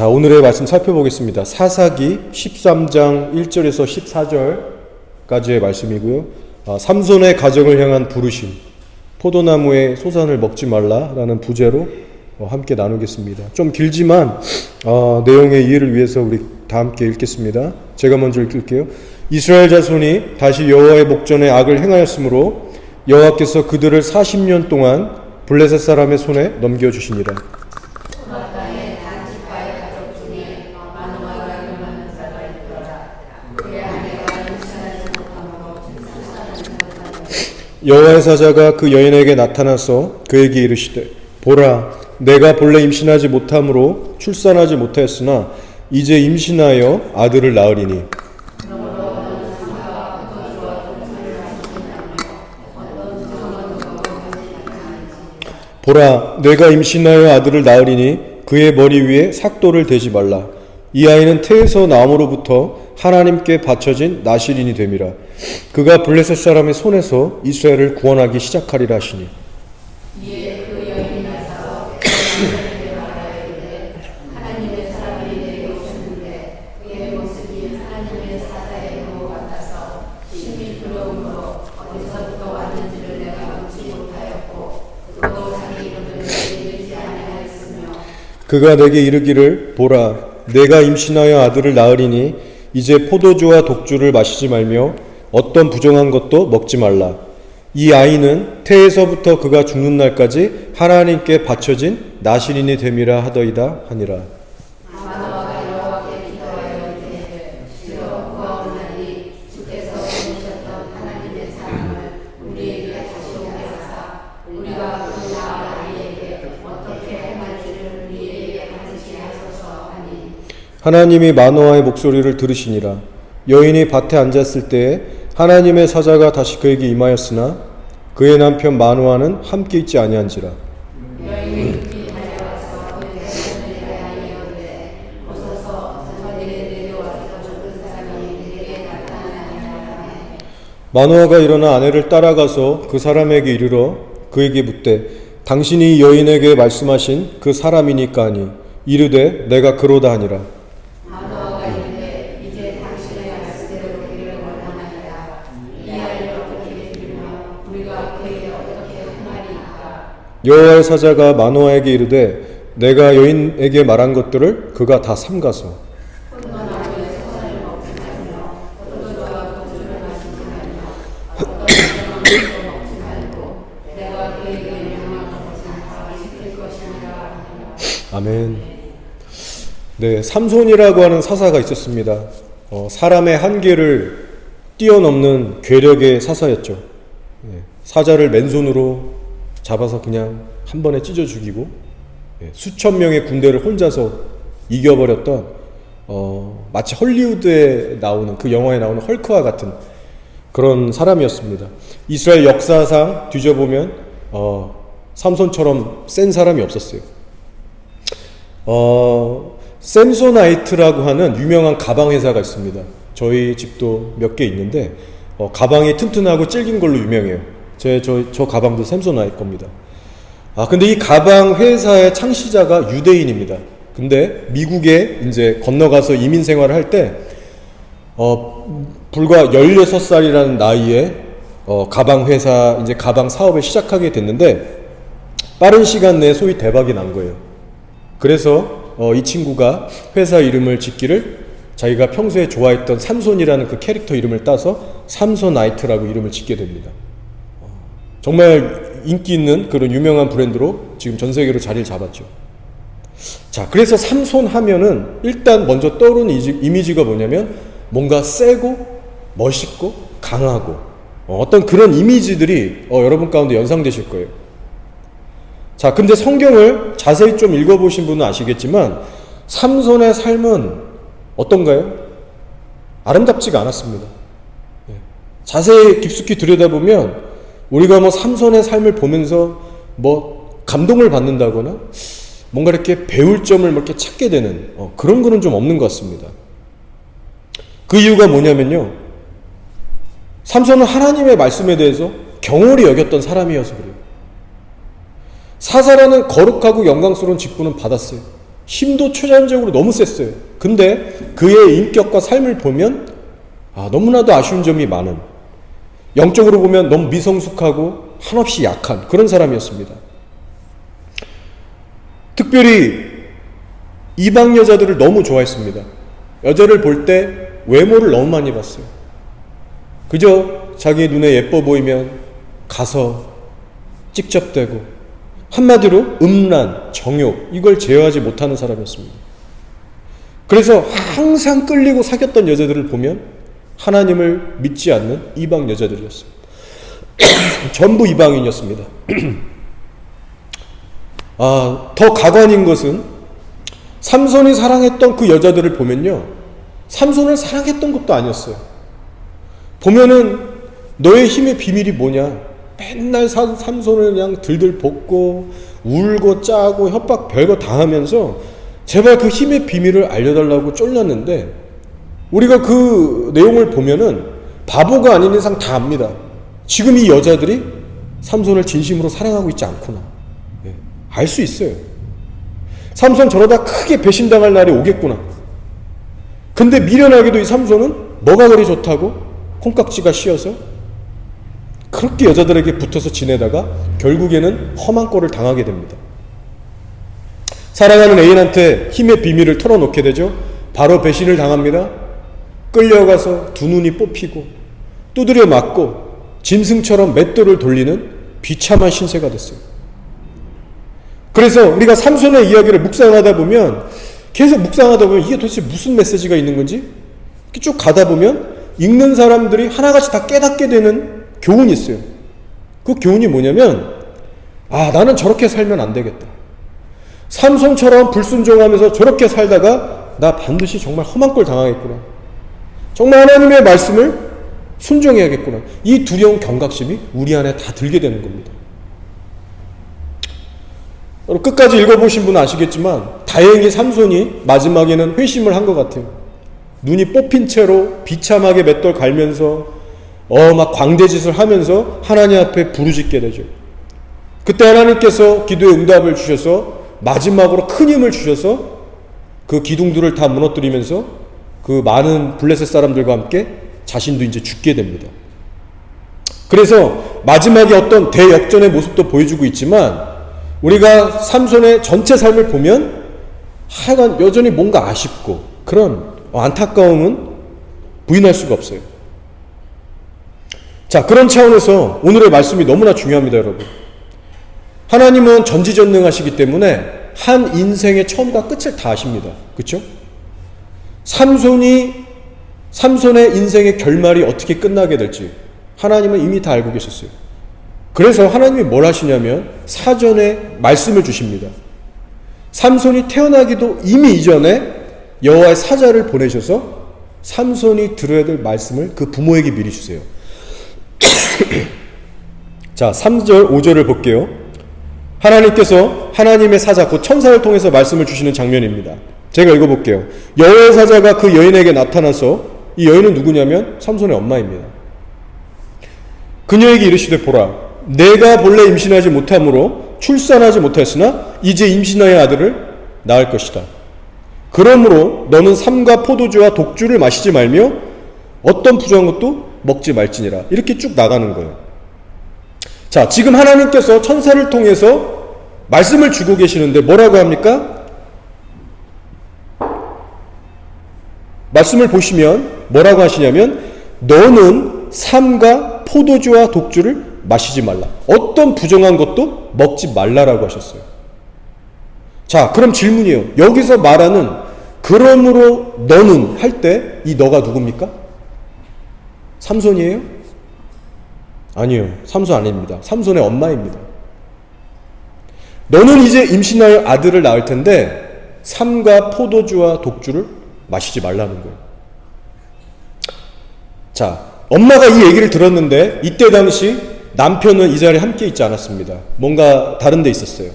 자, 오늘의 말씀 살펴보겠습니다. 사사기 13장 1절에서 14절까지의 말씀이고요. 삼손의 가정을 향한 부르심, 포도나무의 소산을 먹지 말라라는 부제로 함께 나누겠습니다. 좀 길지만 내용의 이해를 위해서 우리 다 함께 읽겠습니다. 제가 먼저 읽을게요. 이스라엘 자손이 다시 여호와의 목전에 악을 행하였으므로 여호와께서 그들을 40년 동안 블레셋 사람의 손에 넘겨주시니라. 여호와의 사자가 그 여인에게 나타나서 그에게 이르시되 보라, 내가 본래 임신하지 못함으로 출산하지 못하였으나 이제 임신하여 아들을 낳으리니 보라, 내가 임신하여 아들을 낳으리니 그의 머리 위에 삭도를 대지 말라. 이 아이는 태에서 나옴으로부터 하나님께 바쳐진 나실인이 됨이라. 그가 블레셋 사람의 손에서 이스라엘을 구원하기 시작하리라 하시니. 이에 그 여인이 나서 하나님께 말하이르되 하나님의 사람이 내게 오셨는데 그의 모습이 하나님의 사자의 것 같아서 심히 두려움으로 어디서부터 왔는지를 내가 묻지 못하였고 그도 자기 이름을 내게 이르지 아니하였으며 그가 내게 이르기를 보라, 내가 임신하여 아들을 낳으리니 이제 포도주와 독주를 마시지 말며 어떤 부정한 것도 먹지 말라. 이 아이는 태에서부터 그가 죽는 날까지 하나님께 바쳐진 나실인이 됨이라 하더이다 하니라. 마노아가 여호와께 기도하여 이르되 주여 구하오나니 주께서 보내셨던 하나님의 사람을 우리에게 다시 오게 하사 우리가 그 아이에게 어떻게 행할지를 우리에게 가르치게 하소서 하니. 하나님이 마노아의 목소리를 들으시니라. 여인이 밭에 앉았을 때에 하나님의 사자가 다시 그에게 임하였으나 그의 남편 마노아는 함께 있지 아니한지라. 여인이 급히 달려가서 그 대문을 대하이르되 오소서 저들에 내려와서 죽은 사람이 내게 나타나니라 하매 마노아가 일어나 아내를 따라가서 그 사람에게 이르러 그에게 묻되 당신이 여인에게 말씀하신 그 사람이니까 하니 이르되 내가 그로다 하니라. 마노아가 이르되 이제 당신의 말씀대로 되기를 원하나이다. 이 아이를 어떻게 드리며 우리가 그에게 어떻게 행하리이까. 여호와의 사자가 마노아에게 이르되 내가 여인에게 말한 것들을 그가 다 삼가서 포도나무의 소산을 먹지 말며 포도주와 독주를 마시지 말며 어떤 부정한 것도 먹지 말고 내가 그에게 명령한 것은 다 지킬 것이니라 하니라. 아멘. 네, 삼손이라고 하는 사사가 있었습니다. 사람의 한계를 뛰어넘는 괴력의 사사였죠. 사자를 맨손으로 잡아서 그냥 한 번에 찢어 죽이고 수천 명의 군대를 혼자서 이겨버렸던 마치 헐리우드에 나오는 그 영화에 나오는 헐크와 같은 그런 사람이었습니다. 이스라엘 역사상 뒤져보면 삼손처럼 센 사람이 없었어요. 샘소나이트라고 하는 유명한 가방 회사가 있습니다. 저희 집도 몇 개 있는데 가방이 튼튼하고 질긴 걸로 유명해요. 저 가방도 샘소나이트 겁니다. 근데 이 가방 회사의 창시자가 유대인입니다. 근데 미국에 이제 건너가서 이민 생활을 할 때 불과 16살이라는 나이에 가방 회사 이제 가방 사업을 시작하게 됐는데 빠른 시간 내에 소위 대박이 난 거예요. 그래서 이 친구가 회사 이름을 짓기를 자기가 평소에 좋아했던 삼손이라는 그 캐릭터 이름을 따서 삼소나이트라고 이름을 짓게 됩니다. 정말 인기 있는 그런 유명한 브랜드로 지금 전 세계로 자리를 잡았죠. 자, 그래서 삼손 하면은 일단 먼저 떠오르는 이미지가 뭐냐면 뭔가 세고 멋있고 강하고 어떤 그런 이미지들이 여러분 가운데 연상되실 거예요. 자, 근데 성경을 자세히 좀 읽어보신 분은 아시겠지만 삼손의 삶은 어떤가요? 아름답지가 않았습니다. 자세히 깊숙이 들여다보면 우리가 삼손의 삶을 보면서 감동을 받는다거나 뭔가 이렇게 배울 점을 이렇게 찾게 되는 그런 거는 좀 없는 것 같습니다. 그 이유가 뭐냐면요, 삼손은 하나님의 말씀에 대해서 경홀히 여겼던 사람이어서 그래요. 사사라는 거룩하고 영광스러운 직분은 받았어요. 힘도 초자연적으로 너무 셌어요. 근데 그의 인격과 삶을 보면 너무나도 아쉬운 점이 많은, 영적으로 보면 너무 미성숙하고 한없이 약한 그런 사람이었습니다. 특별히 이방 여자들을 너무 좋아했습니다. 여자를 볼 때 외모를 너무 많이 봤어요. 그저 자기 눈에 예뻐 보이면 가서 찍접대고, 한마디로 음란, 정욕, 이걸 제어하지 못하는 사람이었습니다. 그래서 항상 끌리고 사귀었던 여자들을 보면 하나님을 믿지 않는 이방 여자들이었어요. 전부 이방인이었습니다. 더 가관인 것은 삼손이 사랑했던 그 여자들을 보면요, 삼손을 사랑했던 것도 아니었어요. 보면은 너의 힘의 비밀이 뭐냐? 맨날 삼손을 그냥 들들 볶고 울고 짜고 협박 별거 다 하면서 제발 그 힘의 비밀을 알려달라고 쫄렸는데, 우리가 그 내용을 보면은 바보가 아닌 이상 다 압니다. 지금 이 여자들이 삼손을 진심으로 사랑하고 있지 않구나. 알 수 있어요. 삼손 저러다 크게 배신당할 날이 오겠구나. 근데 미련하게도 이 삼손은 뭐가 그리 좋다고 콩깍지가 씌어서 그렇게 여자들에게 붙어서 지내다가 결국에는 험한 꼴을 당하게 됩니다. 사랑하는 애인한테 힘의 비밀을 털어놓게 되죠. 바로 배신을 당합니다. 끌려가서 두 눈이 뽑히고 두드려 맞고 짐승처럼 맷돌을 돌리는 비참한 신세가 됐어요. 그래서 우리가 삼손의 이야기를 묵상하다 보면, 계속 묵상하다 보면 이게 도대체 무슨 메시지가 있는 건지 쭉 가다 보면 읽는 사람들이 하나같이 다 깨닫게 되는 교훈이 있어요. 그 교훈이 뭐냐면, 나는 저렇게 살면 안 되겠다. 삼손처럼 불순종하면서 저렇게 살다가 나 반드시 정말 험한 꼴 당하겠구나. 정말 하나님의 말씀을 순종해야겠구나. 이 두려운 경각심이 우리 안에 다 들게 되는 겁니다. 끝까지 읽어보신 분은 아시겠지만 다행히 삼손이 마지막에는 회심을 한 것 같아요. 눈이 뽑힌 채로 비참하게 맷돌 갈면서 막 광대짓을 하면서 하나님 앞에 부르짖게 되죠. 그때 하나님께서 기도의 응답을 주셔서 마지막으로 큰 힘을 주셔서 그 기둥들을 다 무너뜨리면서 그 많은 블레셋 사람들과 함께 자신도 이제 죽게 됩니다. 그래서 마지막에 어떤 대역전의 모습도 보여주고 있지만, 우리가 삼손의 전체 삶을 보면 하여간 여전히 뭔가 아쉽고 그런 안타까움은 부인할 수가 없어요. 자, 그런 차원에서 오늘의 말씀이 너무나 중요합니다, 여러분. 하나님은 전지전능하시기 때문에 한 인생의 처음과 끝을 다 아십니다. 그렇죠? 삼손의 인생의 결말이 어떻게 끝나게 될지 하나님은 이미 다 알고 계셨어요. 그래서 하나님이 뭘 하시냐면 사전에 말씀을 주십니다. 삼손이 태어나기도 이미 이전에 여호와의 사자를 보내셔서 삼손이 들어야 될 말씀을 그 부모에게 미리 주세요. 자, 3절 5절을 볼게요. 하나님께서 하나님의 사자 곧 천사를 통해서 말씀을 주시는 장면입니다. 제가 읽어볼게요. 여호와의 사자가 그 여인에게 나타나서, 이 여인은 누구냐면 삼손의 엄마입니다. 그녀에게 이르시되 보라, 내가 본래 임신하지 못함으로 출산하지 못하였으나 이제 임신하여 아들을 낳을 것이다. 그러므로 너는 삼가 포도주와 독주를 마시지 말며 어떤 부정한 것도 먹지 말지니라. 이렇게 쭉 나가는 거예요. 자, 지금 하나님께서 천사를 통해서 말씀을 주고 계시는데 뭐라고 합니까? 말씀을 보시면 뭐라고 하시냐면, 너는 삼가 포도주와 독주를 마시지 말라. 어떤 부정한 것도 먹지 말라라고 하셨어요. 자, 그럼 질문이에요. 여기서 말하는 그러므로 너는 할 때 이 너가 누굽니까? 삼손이에요? 아니요, 삼손 아닙니다. 삼손의 엄마입니다. 너는 이제 임신하여 아들을 낳을 텐데 삼가 포도주와 독주를 마시지 말라는 거예요. 자, 엄마가 이 얘기를 들었는데 이때 당시 남편은 이 자리에 함께 있지 않았습니다. 뭔가 다른 데 있었어요.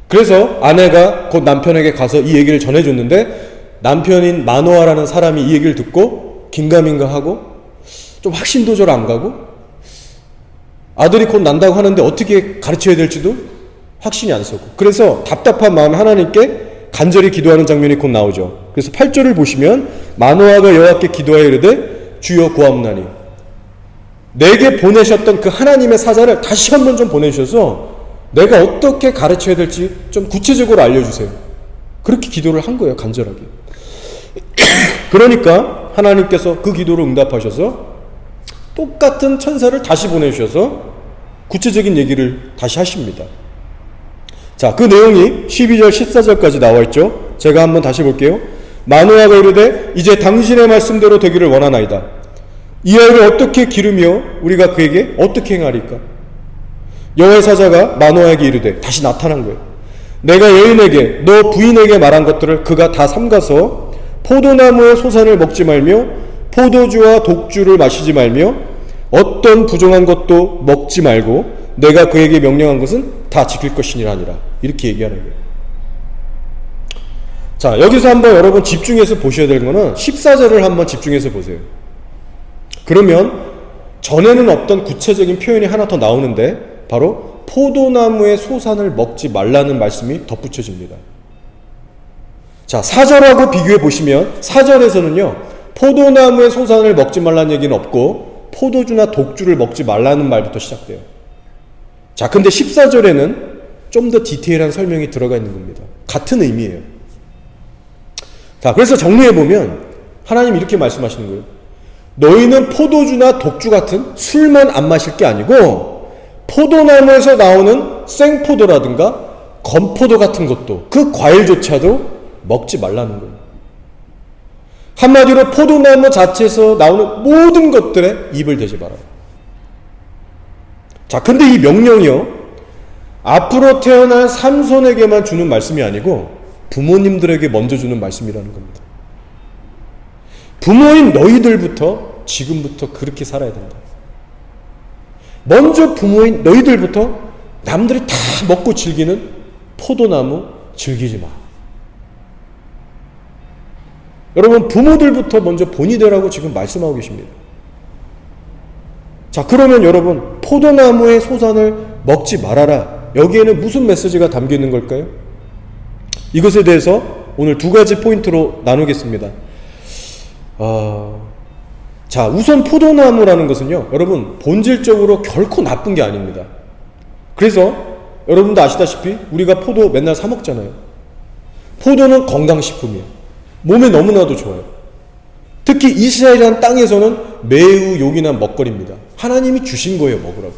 그래서 아내가 곧 남편에게 가서 이 얘기를 전해줬는데, 남편인 마노아라는 사람이 이 얘기를 듣고 긴가민가하고 좀 확신도저로 안 가고, 아들이 곧 난다고 하는데 어떻게 가르쳐야 될지도 확신이 안 서고, 그래서 답답한 마음에 하나님께 간절히 기도하는 장면이 곧 나오죠. 그래서 8절을 보시면 마노아가 여호와께 기도하여 이르되 주여 구하옵나니 내게 보내셨던 그 하나님의 사자를 다시 한번 좀 보내주셔서 내가 어떻게 가르쳐야 될지 좀 구체적으로 알려주세요. 그렇게 기도를 한 거예요. 간절하게. 그러니까 하나님께서 그 기도를 응답하셔서 똑같은 천사를 다시 보내주셔서 구체적인 얘기를 다시 하십니다. 자, 그 내용이 12절 14절까지 나와 있죠. 제가 한번 다시 볼게요. 마노아가 이르되 이제 당신의 말씀대로 되기를 원하나이다. 이 아이를 어떻게 기르며 우리가 그에게 어떻게 행하리까? 여호와의 사자가 마노아에게 이르되 다시 나타난 거예요. 내가 여인에게 너 부인에게 말한 것들을 그가 다 삼가서 포도나무의 소산을 먹지 말며 포도주와 독주를 마시지 말며 어떤 부정한 것도 먹지 말고 내가 그에게 명령한 것은 다 지킬 것이니라 하니라. 이렇게 얘기하는 거예요. 자, 여기서 한번 여러분 집중해서 보셔야 될 거는 14절을 한번 집중해서 보세요. 그러면 전에는 없던 구체적인 표현이 하나 더 나오는데 바로 포도나무의 소산을 먹지 말라는 말씀이 덧붙여집니다. 자, 4절하고 비교해 보시면 4절에서는요 포도나무의 소산을 먹지 말라는 얘기는 없고 포도주나 독주를 먹지 말라는 말부터 시작돼요. 자, 근데 14절에는 좀 더 디테일한 설명이 들어가 있는 겁니다. 같은 의미예요. 자, 그래서 정리해 보면 하나님 이렇게 말씀하시는 거예요. 너희는 포도주나 독주 같은 술만 안 마실 게 아니고 포도나무에서 나오는 생포도라든가 건포도 같은 것도 그 과일조차도 먹지 말라는 거예요. 한마디로 포도나무 자체에서 나오는 모든 것들에 입을 대지 말아요. 자, 근데 이 명령이요 앞으로 태어날 삼손에게만 주는 말씀이 아니고 부모님들에게 먼저 주는 말씀이라는 겁니다. 부모인 너희들부터 지금부터 그렇게 살아야 된다. 먼저 부모인 너희들부터 남들이 다 먹고 즐기는 포도나무 즐기지 마. 여러분 부모들부터 먼저 본이 되라고 지금 말씀하고 계십니다. 자, 그러면 여러분 포도나무의 소산을 먹지 말아라. 여기에는 무슨 메시지가 담겨 있는 걸까요? 이것에 대해서 오늘 두 가지 포인트로 나누겠습니다. 자, 우선 포도나무라는 것은요 여러분 본질적으로 결코 나쁜 게 아닙니다. 그래서 여러분도 아시다시피 우리가 포도 맨날 사 먹잖아요. 포도는 건강식품이에요. 몸에 너무나도 좋아요. 특히 이스라엘이라는 땅에서는 매우 요긴한 먹거리입니다. 하나님이 주신 거예요, 먹으라고.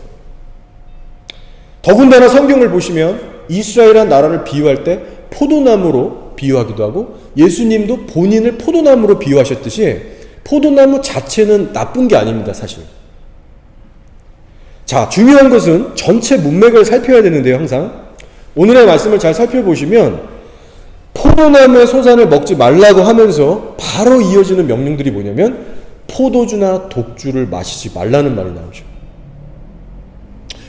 더군다나 성경을 보시면 이스라엘이라는 나라를 비유할 때 포도나무로 비유하기도 하고 예수님도 본인을 포도나무로 비유하셨듯이 포도나무 자체는 나쁜 게 아닙니다, 사실. 자, 중요한 것은 전체 문맥을 살펴야 되는데요, 항상. 오늘의 말씀을 잘 살펴보시면 포도나무의 소산을 먹지 말라고 하면서 바로 이어지는 명령들이 뭐냐면 포도주나 독주를 마시지 말라는 말이 나오죠.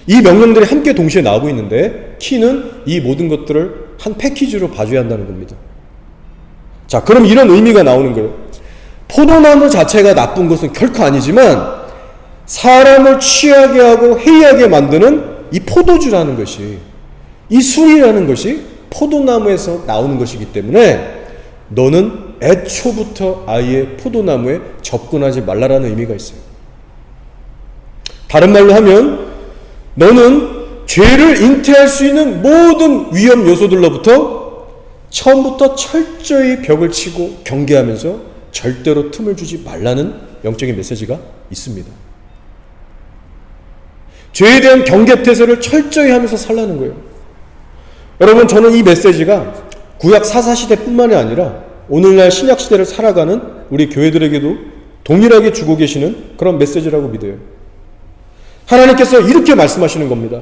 이 명령들이 함께 동시에 나오고 있는데 키는 이 모든 것들을 한 패키지로 봐줘야 한다는 겁니다. 자, 그럼 이런 의미가 나오는 거예요. 포도나무 자체가 나쁜 것은 결코 아니지만 사람을 취하게 하고 해이하게 만드는 이 포도주라는 것이, 이 술이라는 것이 포도나무에서 나오는 것이기 때문에 너는 애초부터 아예 포도나무에 접근하지 말라라는 의미가 있어요. 다른 말로 하면 너는 죄를 잉태할 수 있는 모든 위험 요소들로부터 처음부터 철저히 벽을 치고 경계하면서 절대로 틈을 주지 말라는 영적인 메시지가 있습니다. 죄에 대한 경계태세를 철저히 하면서 살라는 거예요. 여러분, 저는 이 메시지가 구약 사사시대뿐만이 아니라 오늘날 신약시대를 살아가는 우리 교회들에게도 동일하게 주고 계시는 그런 메시지라고 믿어요. 하나님께서 이렇게 말씀하시는 겁니다.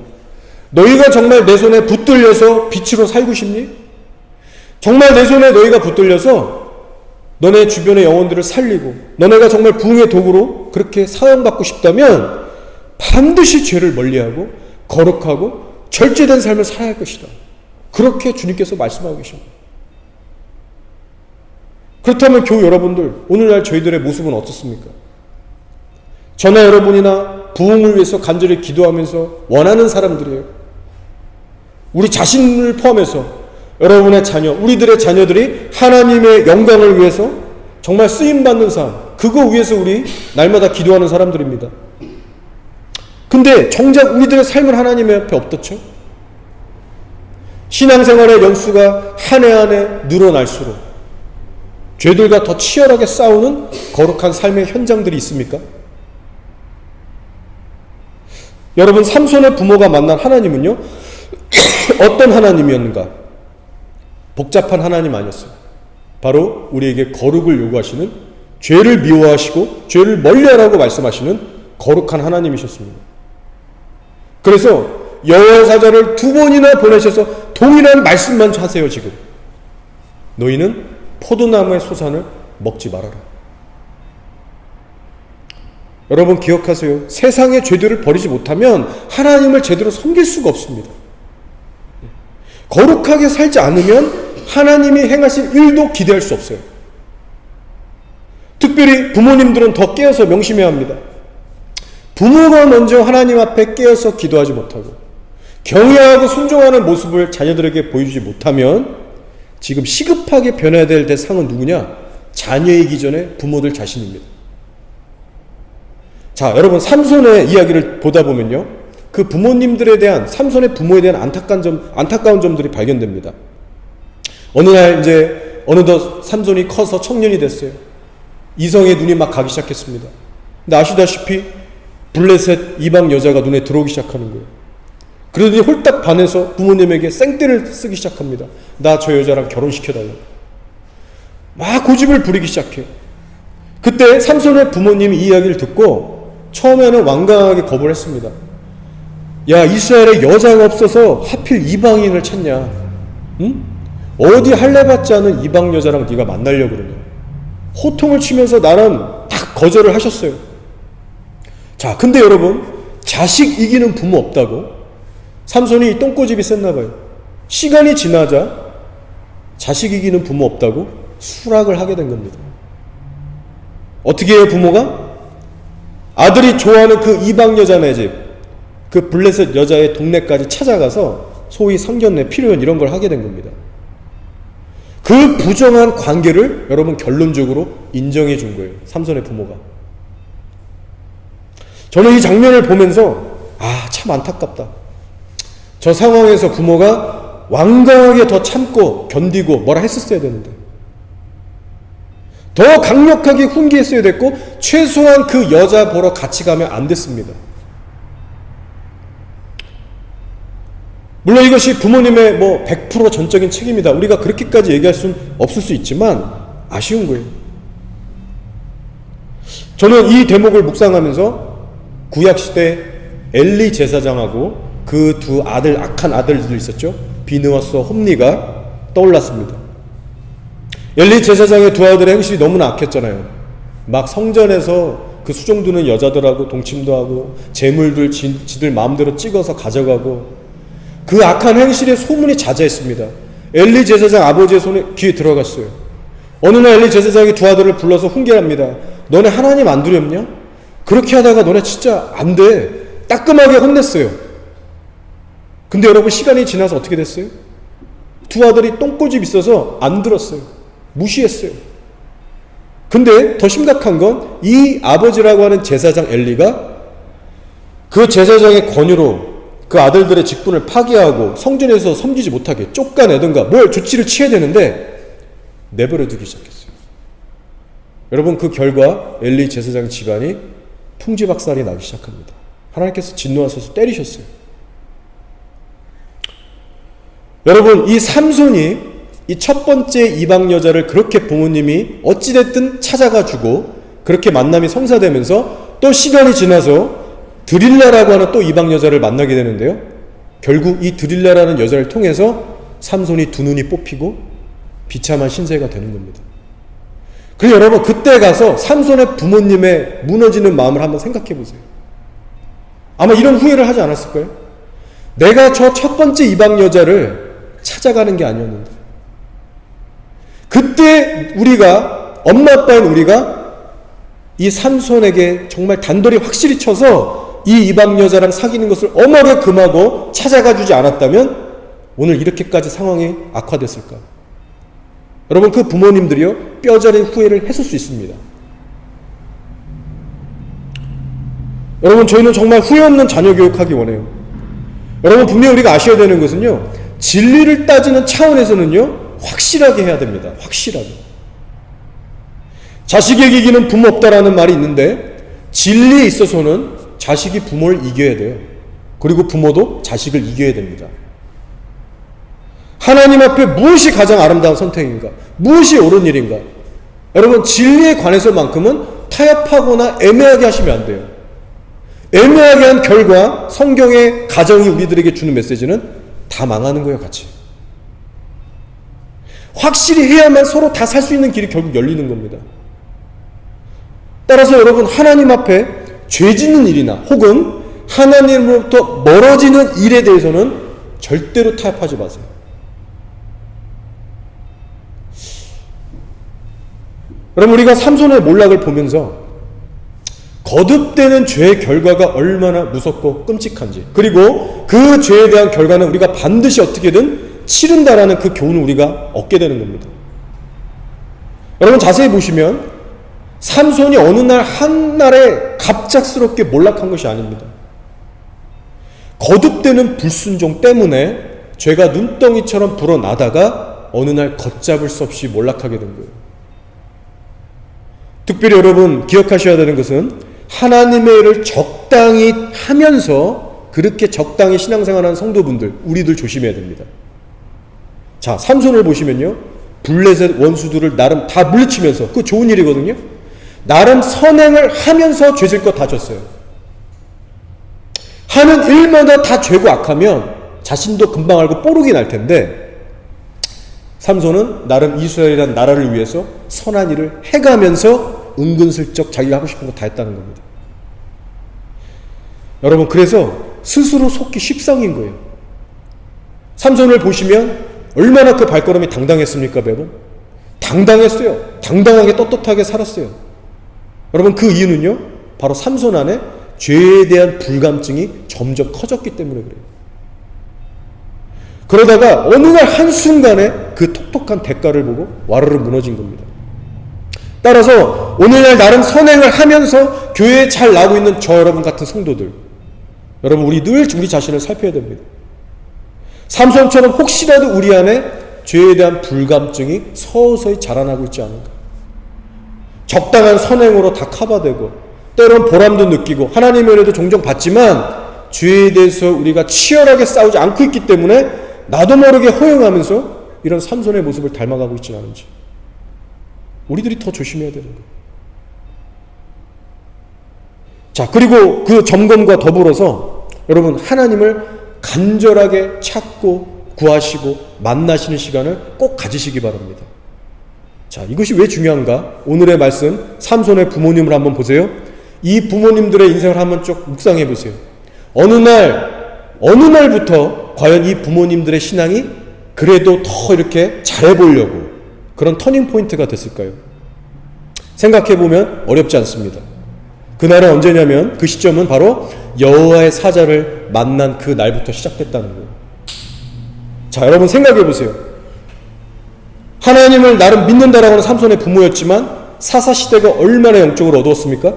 너희가 정말 내 손에 붙들려서 빛으로 살고 싶니? 정말 내 손에 너희가 붙들려서 너네 주변의 영혼들을 살리고 너네가 정말 부흥의 도구로 그렇게 사용받고 싶다면 반드시 죄를 멀리하고 거룩하고 절제된 삶을 살아야 할 것이다. 그렇게 주님께서 말씀하고 계십니다. 그렇다면 교우 여러분들, 오늘날 저희들의 모습은 어떻습니까? 저나 여러분이나 부흥을 위해서 간절히 기도하면서 원하는 사람들이에요. 우리 자신을 포함해서 여러분의 자녀, 우리들의 자녀들이 하나님의 영광을 위해서 정말 쓰임받는 삶, 그거 위해서 우리 날마다 기도하는 사람들입니다. 근데 정작 우리들의 삶은 하나님의 앞에 어떻죠? 신앙생활의 연수가 한 해 한 해 늘어날수록 죄들과 더 치열하게 싸우는 거룩한 삶의 현장들이 있습니까? 여러분, 삼손의 부모가 만난 하나님은요, 어떤 하나님이었는가? 복잡한 하나님 아니었어요. 바로 우리에게 거룩을 요구하시는, 죄를 미워하시고 죄를 멀리하라고 말씀하시는 거룩한 하나님이셨습니다. 그래서 여호와 사자를 2번이나 보내셔서 동일한 말씀만 하세요. 지금 너희는 포도나무의 소산을 먹지 말아라. 여러분 기억하세요. 세상의 죄들을 버리지 못하면 하나님을 제대로 섬길 수가 없습니다. 거룩하게 살지 않으면 하나님이 행하실 일도 기대할 수 없어요. 특별히 부모님들은 더 깨어서 명심해야 합니다. 부모가 먼저 하나님 앞에 깨어서 기도하지 못하고 경외하고 순종하는 모습을 자녀들에게 보여주지 못하면 지금 시급하게 변해야 될 대상은 누구냐? 자녀이기 전에 부모들 자신입니다. 자, 여러분 삼손의 이야기를 보다 보면요, 그 부모님들에 대한, 삼손의 부모에 대한 안타까운 점들이 발견됩니다. 어느 날 이제 어느덧 삼손이 커서 청년이 됐어요. 이성의 눈이 막 가기 시작했습니다. 근데 아시다시피 블레셋 이방 여자가 눈에 들어오기 시작하는 거예요. 그러더니 홀딱 반해서 부모님에게 생떼를 쓰기 시작합니다. 나 저 여자랑 결혼시켜달라고. 막 고집을 부리기 시작해요. 그때 삼손의 부모님이 이 이야기를 듣고 처음에는 완강하게 거부를 했습니다. 야, 이스라엘에 여자가 없어서 하필 이방인을 찾냐? 응? 어디 할례받지 않은 이방 여자랑 네가 만나려고 그러냐? 호통을 치면서 나름 딱 거절을 하셨어요. 자, 근데 여러분, 자식 이기는 부모 없다고? 삼손이 똥꼬집이 셌나봐요. 시간이 지나자 자식 이기는 부모 없다고 수락을 하게 된 겁니다. 어떻게 해요, 부모가? 아들이 좋아하는 그 이방 여자네 집, 그 블레셋 여자의 동네까지 찾아가서 소위 상견례, 필요연 이런 걸 하게 된 겁니다. 그 부정한 관계를 여러분 결론적으로 인정해 준 거예요, 삼손의 부모가. 저는 이 장면을 보면서 참 안타깝다. 저 상황에서 부모가 완강하게 더 참고 견디고 뭐라 했었어야 되는데, 더 강력하게 훈계했어야 됐고, 최소한 그 여자 보러 같이 가면 안 됐습니다. 물론 이것이 부모님의 100% 전적인 책임이다, 우리가 그렇게까지 얘기할 수는 없을 수 있지만 아쉬운 거예요. 저는 이 대목을 묵상하면서 구약시대 엘리 제사장하고 그 두 아들, 악한 아들들 있었죠. 비느하스와 홈니가 떠올랐습니다. 엘리 제사장의 두 아들의 행실이 너무나 악했잖아요. 막 성전에서 그 수종 두는 여자들하고 동침도 하고 재물들 지들 마음대로 찍어서 가져가고, 그 악한 행실에 소문이 자자했습니다. 엘리 제사장 아버지의 손에 귀에 들어갔어요. 어느 날 엘리 제사장이 두 아들을 불러서 훈계합니다. 너네 하나님 안 두렵냐? 그렇게 하다가 너네 진짜 안 돼. 따끔하게 혼냈어요. 근데 여러분, 시간이 지나서 어떻게 됐어요? 두 아들이 똥꼬집 있어서 안 들었어요. 무시했어요. 근데 더 심각한 건 이 아버지라고 하는 제사장 엘리가 그 제사장의 권유로 그 아들들의 직분을 파기하고 성전에서 섬기지 못하게 쫓아내든가 뭘 조치를 취해야 되는데 내버려 두기 시작했어요. 여러분, 그 결과 엘리 제사장 집안이 풍지박살이 나기 시작합니다. 하나님께서 진노하셔서 때리셨어요. 여러분, 이 삼손이 이 첫 번째 이방 여자를 그렇게 부모님이 어찌됐든 찾아가지고 그렇게 만남이 성사되면서 또 시간이 지나서 드릴라라고 하는 또 이방 여자를 만나게 되는데요, 결국 이 드릴라라는 여자를 통해서 삼손이 두 눈이 뽑히고 비참한 신세가 되는 겁니다. 그리고 여러분, 그때 가서 삼손의 부모님의 무너지는 마음을 한번 생각해 보세요. 아마 이런 후회를 하지 않았을까요? 내가 저 첫 번째 이방 여자를 찾아가는 게 아니었는데, 그때 우리가, 엄마 아빠인 우리가 이 삼손에게 정말 단돌이 확실히 쳐서 이 이방 여자랑 사귀는 것을 엄하게 금하고 찾아가 주지 않았다면 오늘 이렇게까지 상황이 악화됐을까? 여러분, 그 부모님들이요, 뼈저린 후회를 했을 수 있습니다. 여러분, 저희는 정말 후회 없는 자녀 교육하기 원해요. 여러분, 분명히 우리가 아셔야 되는 것은요, 진리를 따지는 차원에서는요, 확실하게 해야 됩니다. 확실하게. 자식에게 이기는 부모 없다라는 말이 있는데, 진리에 있어서는 자식이 부모를 이겨야 돼요. 그리고 부모도 자식을 이겨야 됩니다. 하나님 앞에 무엇이 가장 아름다운 선택인가? 무엇이 옳은 일인가? 여러분, 진리에 관해서만큼은 타협하거나 애매하게 하시면 안 돼요. 애매하게 한 결과 성경의 가정이 우리들에게 주는 메시지는 다 망하는 거예요, 같이. 확실히 해야만 서로 다 살 수 있는 길이 결국 열리는 겁니다. 따라서 여러분, 하나님 앞에 죄 짓는 일이나 혹은 하나님으로부터 멀어지는 일에 대해서는 절대로 타협하지 마세요. 여러분, 우리가 삼손의 몰락을 보면서 거듭되는 죄의 결과가 얼마나 무섭고 끔찍한지, 그리고 그 죄에 대한 결과는 우리가 반드시 어떻게든 치른다라는 그 교훈을 우리가 얻게 되는 겁니다. 여러분, 자세히 보시면 삼손이 어느 날 한날에 갑작스럽게 몰락한 것이 아닙니다. 거듭되는 불순종 때문에 죄가 눈덩이처럼 불어나다가 어느 날 걷잡을 수 없이 몰락하게 된 거예요. 특별히 여러분 기억하셔야 되는 것은 하나님의 일을 적당히 하면서 그렇게 적당히 신앙생활하는 성도분들, 우리들 조심해야 됩니다. 자, 삼손을 보시면요, 블레셋 원수들을 나름 다 물리치면서, 그거 좋은 일이거든요. 나름 선행을 하면서 죄질 거 다 졌어요. 하는 일마다 다 죄고 악하면 자신도 금방 알고 뽀록이 날 텐데, 삼손은 나름 이스라엘이라는 나라를 위해서 선한 일을 해가면서 은근슬쩍 자기가 하고 싶은 거 다 했다는 겁니다. 여러분, 그래서 스스로 속기 쉽상인 거예요. 삼손을 보시면 얼마나 그 발걸음이 당당했습니까, 매번? 당당했어요. 당당하게 떳떳하게 살았어요. 여러분, 그 이유는요, 바로 삼손 안에 죄에 대한 불감증이 점점 커졌기 때문에 그래요. 그러다가 어느 날 한순간에 그 톡톡한 대가를 보고 와르르 무너진 겁니다. 따라서 오늘날 나름 선행을 하면서 교회에 잘 나오고 있는 저 여러분 같은 성도들, 여러분, 우리 늘 우리 자신을 살펴야 됩니다. 삼손처럼 혹시라도 우리 안에 죄에 대한 불감증이 서서히 자라나고 있지 않은가. 적당한 선행으로 다 커버되고 때론 보람도 느끼고 하나님의 은혜도 종종 받지만 죄에 대해서 우리가 치열하게 싸우지 않고 있기 때문에 나도 모르게 허용하면서 이런 삼손의 모습을 닮아가고 있지 않은지 우리들이 더 조심해야 되는 거예요. 자, 그리고 그 점검과 더불어서 여러분, 하나님을 간절하게 찾고 구하시고 만나시는 시간을 꼭 가지시기 바랍니다. 자, 이것이 왜 중요한가? 오늘의 말씀, 삼손의 부모님을 한번 보세요. 이 부모님들의 인생을 한번 쭉 묵상해 보세요. 어느 날부터 과연 이 부모님들의 신앙이 그래도 더 이렇게 잘해보려고 그런 터닝 포인트가 됐을까요? 생각해보면 어렵지 않습니다. 그날은 언제냐면 그 시점은 바로 여호와의 사자를 만난 그 날부터 시작됐다는 거예요. 자, 여러분 생각해보세요. 하나님을 나름 믿는다라고 하는 삼손의 부모였지만 사사시대가 얼마나 영적으로 어두웠습니까?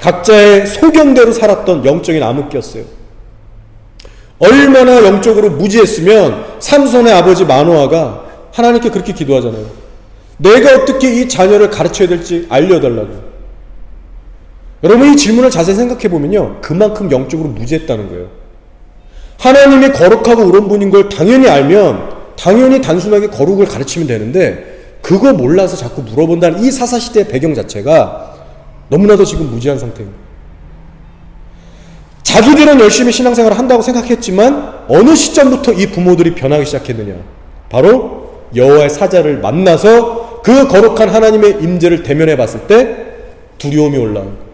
각자의 소견대로 살았던 영적인 암흑기였어요. 얼마나 영적으로 무지했으면 삼손의 아버지 마노아가 하나님께 그렇게 기도하잖아요. 내가 어떻게 이 자녀를 가르쳐야 될지 알려달라고. 여러분, 이 질문을 자세히 생각해보면요, 그만큼 영적으로 무지했다는 거예요. 하나님이 거룩하고 의로운 분인 걸 당연히 알면 당연히 단순하게 거룩을 가르치면 되는데 그거 몰라서 자꾸 물어본다는 이 사사시대의 배경 자체가 너무나도 지금 무지한 상태입니다. 자기들은 열심히 신앙생활을 한다고 생각했지만 어느 시점부터 이 부모들이 변하기 시작했느냐, 바로 여호와의 사자를 만나서 그 거룩한 하나님의 임재를 대면해 봤을 때 두려움이 올라오는 거예요.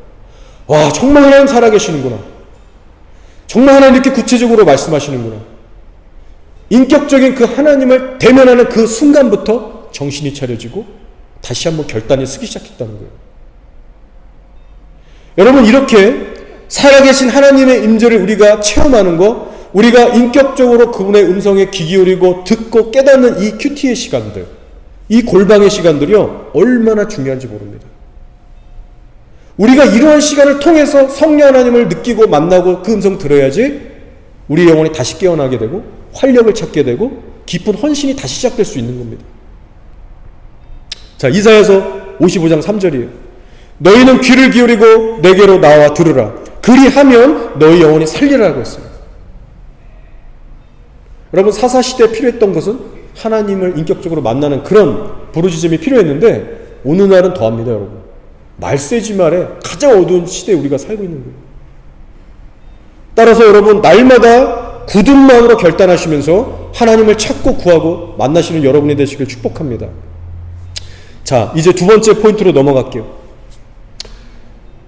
와, 정말 하나님 살아계시는구나. 정말 하나님 이렇게 구체적으로 말씀하시는구나. 인격적인 그 하나님을 대면하는 그 순간부터 정신이 차려지고 다시 한번 결단이 서기 시작했다는 거예요. 여러분, 이렇게 살아계신 하나님의 임재를 우리가 체험하는 거 우리가 인격적으로 그분의 음성에 귀 기울이고 듣고 깨닫는 이 큐티의 시간들, 이 골방의 시간들이요, 얼마나 중요한지 모릅니다. 우리가 이러한 시간을 통해서 성령 하나님을 느끼고 만나고 그 음성 들어야지 우리 영혼이 다시 깨어나게 되고 활력을 찾게 되고 깊은 헌신이 다시 시작될 수 있는 겁니다. 자, 이사야서 55장 3절이에요. 너희는 귀를 기울이고 내게로 나와 들으라. 그리하면 너희 영혼이 살리라고 했어요. 여러분, 사사시대에 필요했던 것은 하나님을 인격적으로 만나는 그런 부르짖음이 필요했는데 오늘날은 더합니다. 여러분, 말세지 말에 가장 어두운 시대에 우리가 살고 있는 거예요. 따라서 여러분, 날마다 굳은 마음으로 결단하시면서 하나님을 찾고 구하고 만나시는 여러분이 되시길 축복합니다. 자, 이제 두 번째 포인트로 넘어갈게요.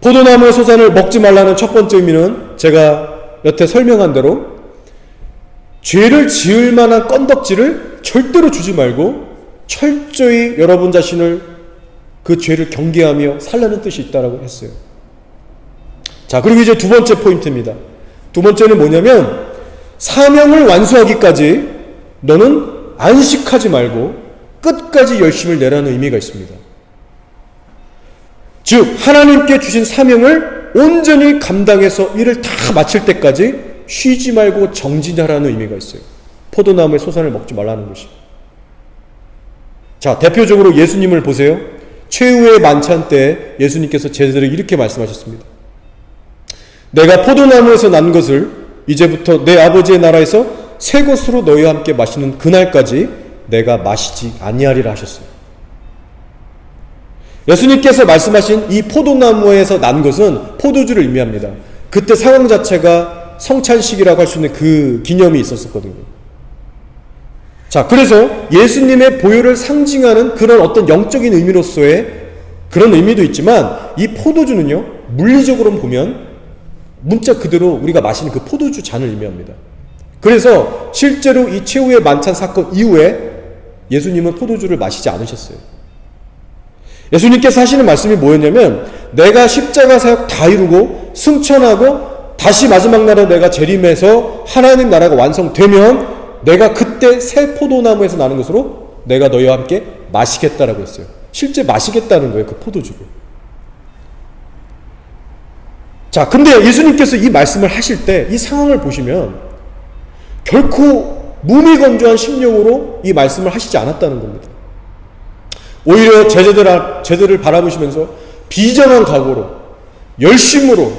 포도나무의 소산을 먹지 말라는 첫 번째 의미는 제가 여태 설명한 대로 죄를 지을 만한 건덕지를 절대로 주지 말고 철저히 여러분 자신을 그 죄를 경계하며 살라는 뜻이 있다고 했어요. 자, 그리고 이제 두 번째 포인트입니다. 두 번째는 뭐냐면 사명을 완수하기까지 너는 안식하지 말고 끝까지 열심을 내라는 의미가 있습니다. 즉, 하나님께 주신 사명을 온전히 감당해서 일을 다 마칠 때까지 쉬지 말고 정진하라는 의미가 있어요. 포도나무의 소산을 먹지 말라는 것이. 자, 대표적으로 예수님을 보세요. 최후의 만찬 때 예수님께서 제자들에게 이렇게 말씀하셨습니다. 내가 포도나무에서 난 것을 이제부터 내 아버지의 나라에서 새 것으로 너희와 함께 마시는 그날까지 내가 마시지 아니하리라 하셨어요. 예수님께서 말씀하신 이 포도나무에서 난 것은 포도주를 의미합니다. 그때 상황 자체가 성찬식이라고 할 수 있는 그 기념이 있었거든요. 자, 그래서 예수님의 보혈을 상징하는 그런 어떤 영적인 의미로서의 그런 의미도 있지만 이 포도주는요, 물리적으로 보면 문자 그대로 우리가 마시는 그 포도주 잔을 의미합니다. 그래서 실제로 이 최후의 만찬 사건 이후에 예수님은 포도주를 마시지 않으셨어요. 예수님께서 하시는 말씀이 뭐였냐면 내가 십자가 사역 다 이루고 승천하고 다시 마지막 날에 내가 재림해서 하나님 나라가 완성되면 내가 그때 새 포도나무에서 나는 것으로 내가 너희와 함께 마시겠다라고 했어요. 실제 마시겠다는 거예요, 그 포도주를. 자, 근데 예수님께서 이 말씀을 하실 때 이 상황을 보시면 결코 무미건조한 심령으로 이 말씀을 하시지 않았다는 겁니다. 오히려 제자들을 바라보시면서 비장한 각오로, 열심으로,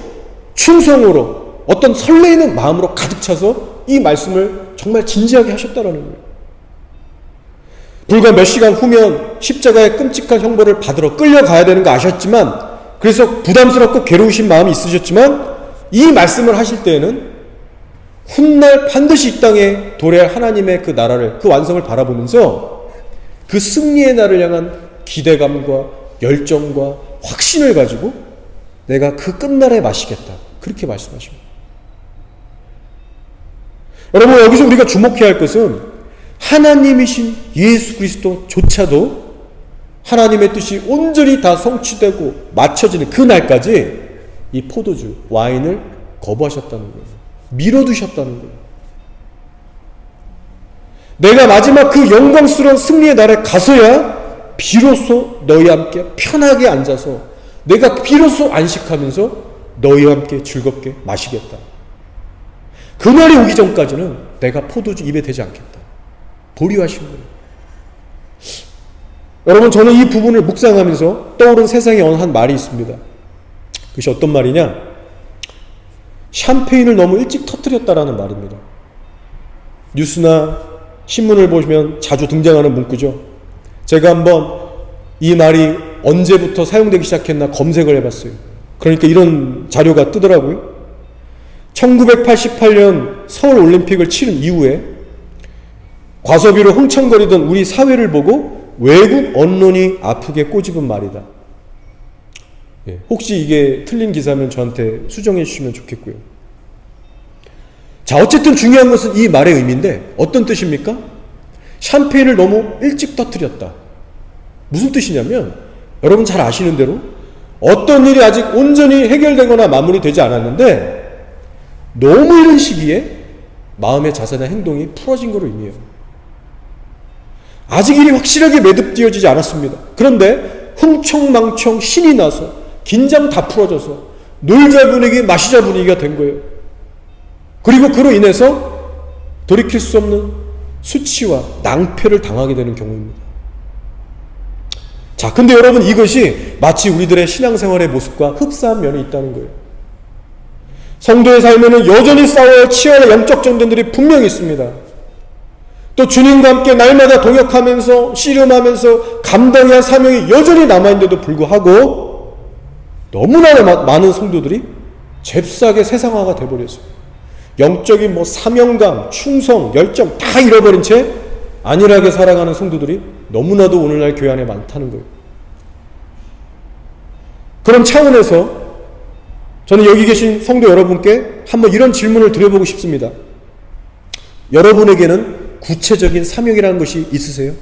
충성으로, 어떤 설레이는 마음으로 가득 차서 이 말씀을 정말 진지하게 하셨다는 거예요. 불과 몇 시간 후면 십자가의 끔찍한 형벌을 받으러 끌려가야 되는 거 아셨지만, 그래서 부담스럽고 괴로우신 마음이 있으셨지만 이 말씀을 하실 때에는 훗날 반드시 이 땅에 도래할 하나님의 그 나라를, 그 완성을 바라보면서 그 승리의 날을 향한 기대감과 열정과 확신을 가지고 내가 그 끝날에 마시겠다, 그렇게 말씀하십니다. 여러분, 여기서 우리가 주목해야 할 것은 하나님이신 예수 그리스도조차도 하나님의 뜻이 온전히 다 성취되고 맞춰지는 그 날까지 이 포도주, 와인을 거부하셨다는 거예요. 밀어두셨다는 거예요. 내가 마지막 그 영광스러운 승리의 날에 가서야 비로소 너희와 함께 편하게 앉아서 내가 비로소 안식하면서 너희와 함께 즐겁게 마시겠다. 그날이 오기 전까지는 내가 포도주 입에 대지 않겠다. 보류하신 거예요. 여러분, 저는 이 부분을 묵상하면서 떠오른 세상에 어느 한 말이 있습니다. 그것이 어떤 말이냐? 샴페인을 너무 일찍 터뜨렸다라는 말입니다. 뉴스나 신문을 보시면 자주 등장하는 문구죠. 제가 한번 이 말이 언제부터 사용되기 시작했나 검색을 해봤어요. 그러니까 이런 자료가 뜨더라고요. 1988년 서울올림픽을 치른 이후에 과소비로 흥청거리던 우리 사회를 보고 외국 언론이 아프게 꼬집은 말이다. 혹시 이게 틀린 기사면 저한테 수정해 주시면 좋겠고요. 자, 어쨌든 중요한 것은 이 말의 의미인데 어떤 뜻입니까? 샴페인을 너무 일찍 터뜨렸다. 무슨 뜻이냐면 여러분 잘 아시는 대로 어떤 일이 아직 온전히 해결되거나 마무리되지 않았는데 너무 이른 시기에 마음의 자세나 행동이 풀어진 것으로 의미해요. 아직 일이 확실하게 매듭되어지지 않았습니다. 그런데 흥청망청 신이 나서 긴장 다 풀어져서 놀자 분위기, 마시자 분위기가 된 거예요. 그리고 그로 인해서 돌이킬 수 없는 수치와 낭패를 당하게 되는 경우입니다. 자, 근데 여러분, 이것이 마치 우리들의 신앙생활의 모습과 흡사한 면이 있다는 거예요. 성도의 삶에는 여전히 싸워야 할 치열한 영적 전쟁들이 분명히 있습니다. 또 주님과 함께 날마다 동역하면서 씨름하면서 감당해야 할 사명이 여전히 남아있는데도 불구하고 너무나 많은 성도들이 잽싸게 세상화가 돼버렸어요. 영적인 사명감, 충성, 열정 다 잃어버린 채 안일하게 살아가는 성도들이 너무나도 오늘날 교회 안에 많다는 거예요. 그런 차원에서 저는 여기 계신 성도 여러분께 한번 이런 질문을 드려보고 싶습니다. 여러분에게는 구체적인 사명이라는 것이 있으세요?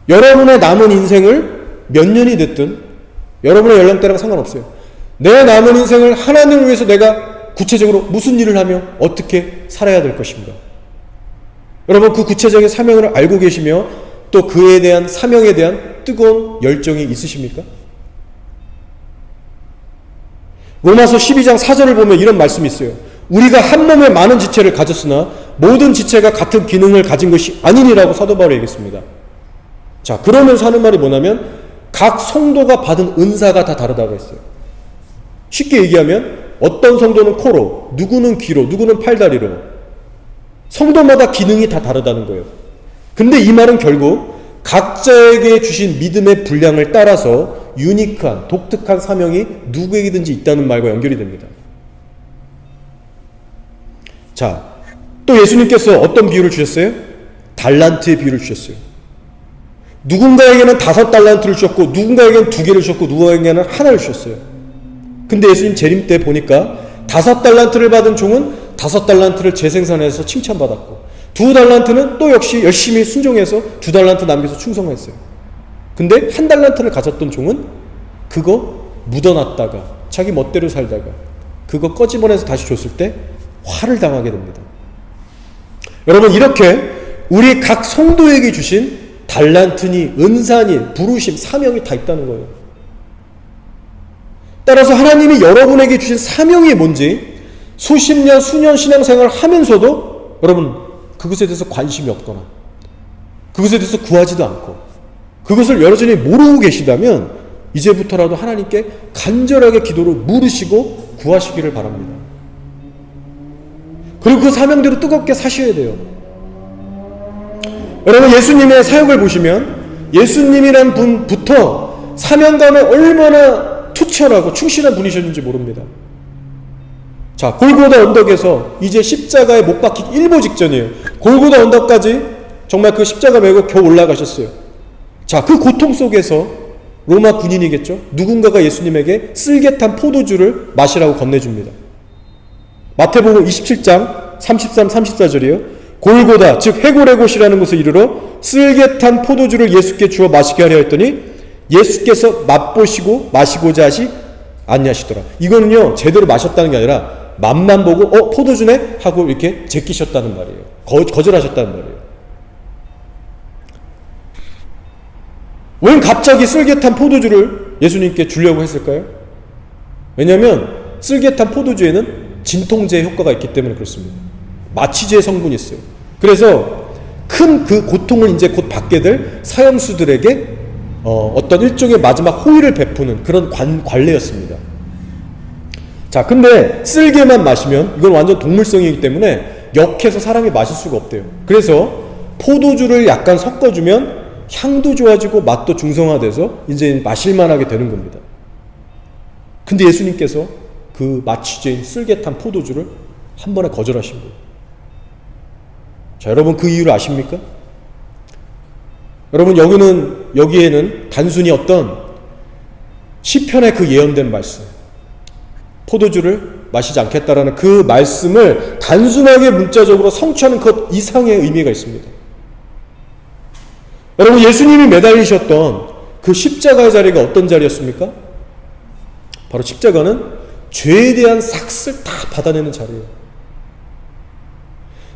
여러분의 남은 인생을 몇 년이 됐든 여러분의 연령대랑 상관없어요. 내 남은 인생을 하나님을 위해서 내가 구체적으로 무슨 일을 하며 어떻게 살아야 될 것인가? 여러분, 그 구체적인 사명을 알고 계시며 또 그에 대한 사명에 대한 뜨거운 열정이 있으십니까? 로마서 12장 4절을 보면 이런 말씀이 있어요. 우리가 한 몸에 많은 지체를 가졌으나 모든 지체가 같은 기능을 가진 것이 아니니라고 사도 바울이 얘기했습니다. 자, 그러면서 하는 말이 뭐냐면 각 성도가 받은 은사가 다 다르다고 했어요. 쉽게 얘기하면 어떤 성도는 코로, 누구는 귀로, 누구는 팔다리로, 성도마다 기능이 다 다르다는 거예요. 근데 이 말은 결국 각자에게 주신 믿음의 분량을 따라서 유니크한, 독특한 사명이 누구에게든지 있다는 말과 연결이 됩니다. 자, 또 예수님께서 어떤 비유를 주셨어요? 달란트의 비유를 주셨어요. 누군가에게는 5달란트를 주셨고 누군가에게는 2개를 주셨고 누군가에게는 하나를 주셨어요. 근데 예수님 재림 때 보니까 5달란트를 받은 종은 5달란트를 재생산해서 칭찬받았고 2달란트는 또 역시 열심히 순종해서 2달란트 남겨서 충성했어요. 근데 1달란트를 가졌던 종은 그거 묻어놨다가 자기 멋대로 살다가 그거 꺼집어내서 다시 줬을 때 화를 당하게 됩니다. 여러분, 이렇게 우리 각 성도에게 주신 달란트니 은사니 부르심, 사명이 다 있다는 거예요. 따라서 하나님이 여러분에게 주신 사명이 뭔지 수십 년, 수년 신앙생활을 하면서도 여러분 그것에 대해서 관심이 없거나 그것에 대해서 구하지도 않고 그것을 여전히 모르고 계시다면 이제부터라도 하나님께 간절하게 기도로 물으시고 구하시기를 바랍니다. 그리고 그 사명대로 뜨겁게 사셔야 돼요. 여러분, 예수님의 사역을 보시면 예수님이란 분부터 사명감에 얼마나 투철하고 충실한 분이셨는지 모릅니다. 자, 골고다 언덕에서 이제 십자가에 못 박히기 일보 직전이에요. 골고다 언덕까지 정말 그 십자가 메고 겨우 올라가셨어요. 자, 그 고통 속에서 로마 군인이겠죠? 누군가가 예수님에게 쓸개탄 포도주를 마시라고 건네줍니다. 마태복음 27장 33, 34절이에요. 골고다, 즉 해골의 곳이라는 곳에 이르러 쓸개탄 포도주를 예수께 주어 마시게 하려 했더니 예수께서 맛보시고 마시고자 하시 아니하시더라. 이거는요, 제대로 마셨다는 게 아니라 맛만 보고 포도주네? 하고 이렇게 제끼셨다는 말이에요. 거절하셨다는 말이에요. 왜 갑자기 쓸개탄 포도주를 예수님께 주려고 했을까요? 왜냐하면 쓸개탄 포도주에는 진통제 효과가 있기 때문에 그렇습니다. 마취제 성분이 있어요. 그래서 큰 그 고통을 이제 곧 받게 될 사형수들에게 어떤 일종의 마지막 호의를 베푸는 그런 관례였습니다. 자, 근데 쓸개만 마시면 이건 완전 동물성이기 때문에 역해서 사람이 마실 수가 없대요. 그래서 포도주를 약간 섞어주면 향도 좋아지고 맛도 중성화돼서 이제 마실만하게 되는 겁니다. 근데 예수님께서 그 마취제인 쓸개탄 포도주를 한 번에 거절하신 거예요. 자, 여러분 그 이유를 아십니까? 여러분 여기에는 단순히 어떤 시편의 그 예언된 말씀, 포도주를 마시지 않겠다라는 그 말씀을 단순하게 문자적으로 성취하는 것 이상의 의미가 있습니다. 여러분, 예수님이 매달리셨던 그 십자가의 자리가 어떤 자리였습니까? 바로 십자가는 죄에 대한 삭슬 다 받아내는 자리예요.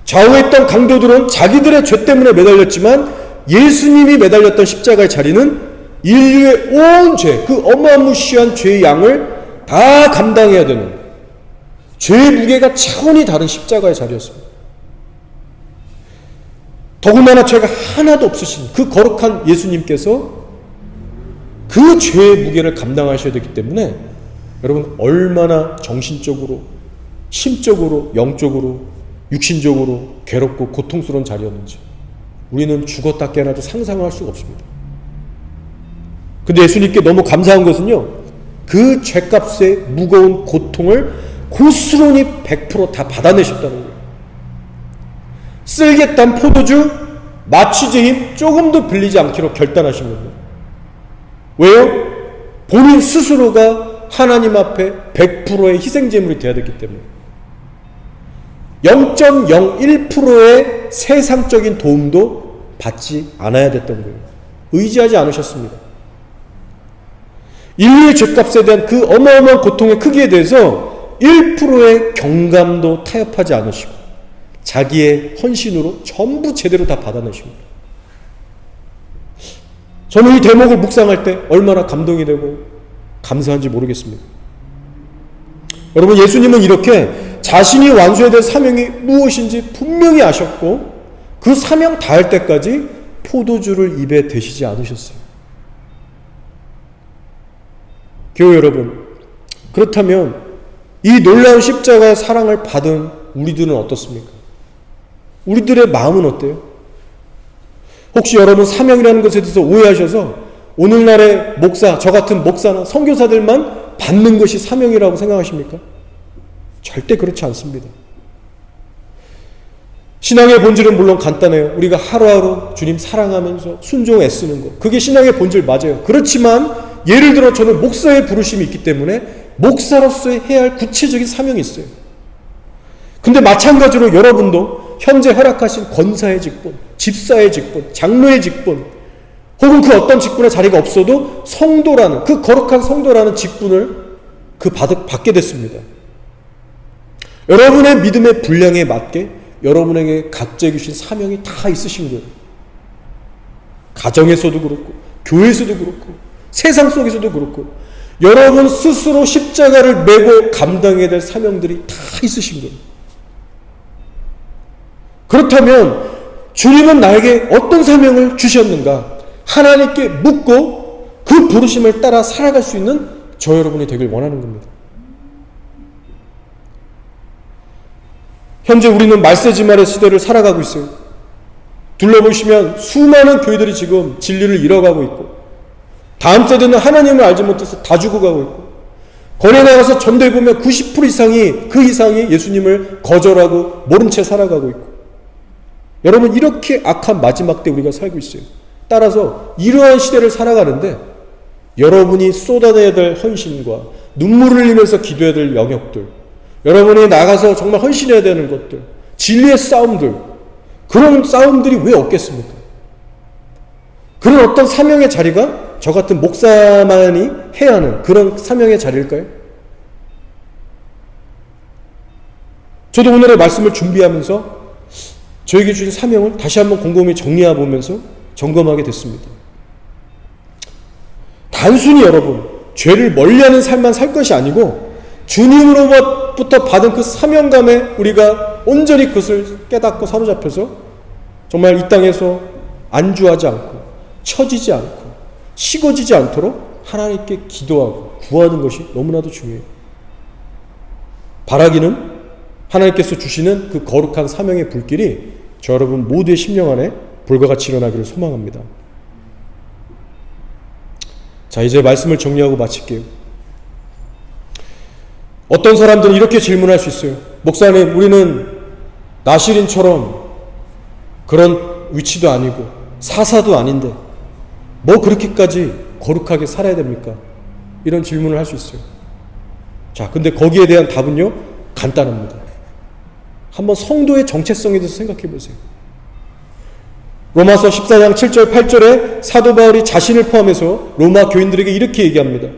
좌우했던 강도들은 자기들의 죄 때문에 매달렸지만 예수님이 매달렸던 십자가의 자리는 인류의 온 죄, 그 어마무시한 죄의 양을 다 감당해야 되는 죄의 무게가 차원이 다른 십자가의 자리였습니다. 더군다나 죄가 하나도 없으신 그 거룩한 예수님께서 그 죄의 무게를 감당하셔야 되기 때문에 여러분 얼마나 정신적으로, 심적으로, 영적으로, 육신적으로 괴롭고 고통스러운 자리였는지 우리는 죽었다 깨어나도 상상할 수가 없습니다. 근데 예수님께 너무 감사한 것은요, 그 죄값의 무거운 고통을 고스란히 100% 다 받아내셨다는 거예요. 쓸개 딴 포도주, 마취제 힘 조금도 빌리지 않기로 결단하신 겁니다. 왜요? 본인 스스로가 하나님 앞에 100%의 희생제물이 되어야 됐기 때문에 0.01%의 세상적인 도움도 받지 않아야 됐던 거예요. 의지하지 않으셨습니다. 인류의 죄값에 대한 그 어마어마한 고통의 크기에 대해서 1%의 경감도 타협하지 않으시고 자기의 헌신으로 전부 제대로 다 받아내십니다. 저는 이 대목을 묵상할 때 얼마나 감동이 되고 감사한지 모르겠습니다. 여러분, 예수님은 이렇게 자신이 완수해야 될 사명이 무엇인지 분명히 아셨고 그 사명 다할 때까지 포도주를 입에 대시지 않으셨어요. 교회 여러분, 그렇다면 이 놀라운 십자가의 사랑을 받은 우리들은 어떻습니까? 우리들의 마음은 어때요? 혹시 여러분 사명이라는 것에 대해서 오해하셔서 오늘날의 목사, 저 같은 목사나 선교사들만 받는 것이 사명이라고 생각하십니까? 절대 그렇지 않습니다. 신앙의 본질은 물론 간단해요. 우리가 하루하루 주님 사랑하면서 순종 애쓰는 것, 그게 신앙의 본질 맞아요. 그렇지만 예를 들어 저는 목사의 부르심이 있기 때문에 목사로서의 해야 할 구체적인 사명이 있어요. 근데 마찬가지로 여러분도 현재 허락하신 권사의 직분, 집사의 직분, 장로의 직분, 혹은 그 어떤 직분의 자리가 없어도 성도라는, 그 거룩한 성도라는 직분을 받게 됐습니다. 여러분의 믿음의 분량에 맞게 여러분에게 각자 주신 사명이 다 있으신 거예요. 가정에서도 그렇고 교회에서도 그렇고 세상 속에서도 그렇고 여러분 스스로 십자가를 메고 감당해야 될 사명들이 다 있으신 거예요. 그렇다면 주님은 나에게 어떤 사명을 주셨는가? 하나님께 묻고 그 부르심을 따라 살아갈 수 있는 저 여러분이 되길 원하는 겁니다. 현재 우리는 말세지말의 시대를 살아가고 있어요. 둘러보시면 수많은 교회들이 지금 진리를 잃어가고 있고 다음 세대는 하나님을 알지 못해서 다 죽어가고 있고 거리에 나가서 전도해보면 90% 이상이 그 이상이 예수님을 거절하고 모른 채 살아가고 있고 여러분 이렇게 악한 마지막 때 우리가 살고 있어요. 따라서 이러한 시대를 살아가는데 여러분이 쏟아내야 될 헌신과 눈물을 흘리면서 기도해야 될 영역들, 여러분이 나가서 정말 헌신해야 되는 것들, 진리의 싸움들, 그런 싸움들이 왜 없겠습니까? 그런 어떤 사명의 자리가 저 같은 목사만이 해야 하는 그런 사명의 자리일까요? 저도 오늘의 말씀을 준비하면서 저에게 주신 사명을 다시 한번 곰곰이 정리해 보면서 점검하게 됐습니다. 단순히 여러분 죄를 멀리하는 삶만 살 것이 아니고 주님으로부터 받은 그 사명감에 우리가 온전히 그것을 깨닫고 사로잡혀서 정말 이 땅에서 안주하지 않고 처지지 않고 식어지지 않도록 하나님께 기도하고 구하는 것이 너무나도 중요해요. 바라기는 하나님께서 주시는 그 거룩한 사명의 불길이 저 여러분 모두의 심령 안에 불과 같이 일어나기를 소망합니다. 자, 이제 말씀을 정리하고 마칠게요. 어떤 사람들은 이렇게 질문할 수 있어요. 목사님, 우리는 나시린처럼 그런 위치도 아니고 사사도 아닌데 뭐 그렇게까지 거룩하게 살아야 됩니까? 이런 질문을 할 수 있어요. 자, 근데 거기에 대한 답은요, 간단합니다. 한번 성도의 정체성에 대해서 생각해 보세요. 로마서 14장 7절 8절에 사도 바울이 자신을 포함해서 로마 교인들에게 이렇게 얘기합니다.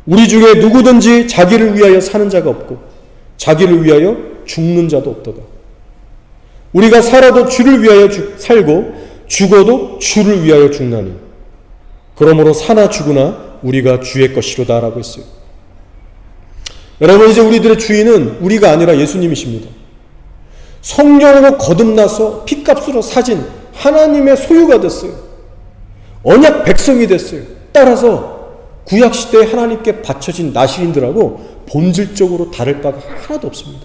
우리 중에 누구든지 자기를 위하여 사는 자가 없고 자기를 위하여 죽는 자도 없도다. 우리가 살아도 주를 위하여 살고 죽어도 주를 위하여 죽나니 그러므로 사나 죽으나 우리가 주의 것이로다 라고 했어요. 여러분, 이제 우리들의 주인은 우리가 아니라 예수님이십니다. 성령으로 거듭나서 피값으로 사진 하나님의 소유가 됐어요. 언약 백성이 됐어요. 따라서 구약시대에 하나님께 바쳐진 나시린들하고 본질적으로 다를 바가 하나도 없습니다.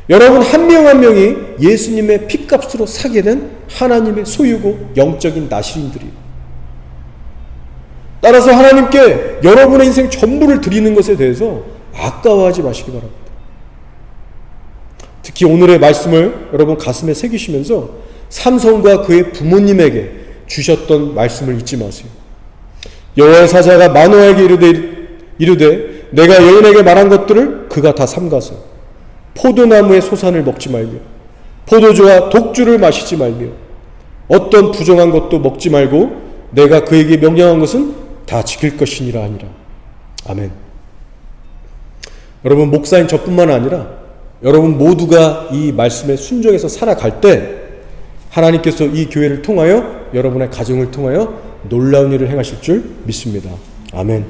여러분, 한 명 한 명이 예수님의 피값으로 사게 된 하나님의 소유고 영적인 나시린들이에요. 따라서 하나님께 여러분의 인생 전부를 드리는 것에 대해서 아까워하지 마시기 바랍니다. 특히 오늘의 말씀을 여러분 가슴에 새기시면서 삼손과 그의 부모님에게 주셨던 말씀을 잊지 마세요. 여호와의 사자가 마노아에게 이르되 내가 여인에게 말한 것들을 그가 다 삼가서 포도나무의 소산을 먹지 말며 포도주와 독주를 마시지 말며 어떤 부정한 것도 먹지 말고 내가 그에게 명령한 것은 다 지킬 것이니라 하니라. 아멘. 여러분, 목사인 저뿐만 아니라 여러분 모두가 이 말씀에 순종해서 살아갈 때 하나님께서 이 교회를 통하여 여러분의 가정을 통하여 놀라운 일을 행하실 줄 믿습니다. 아멘.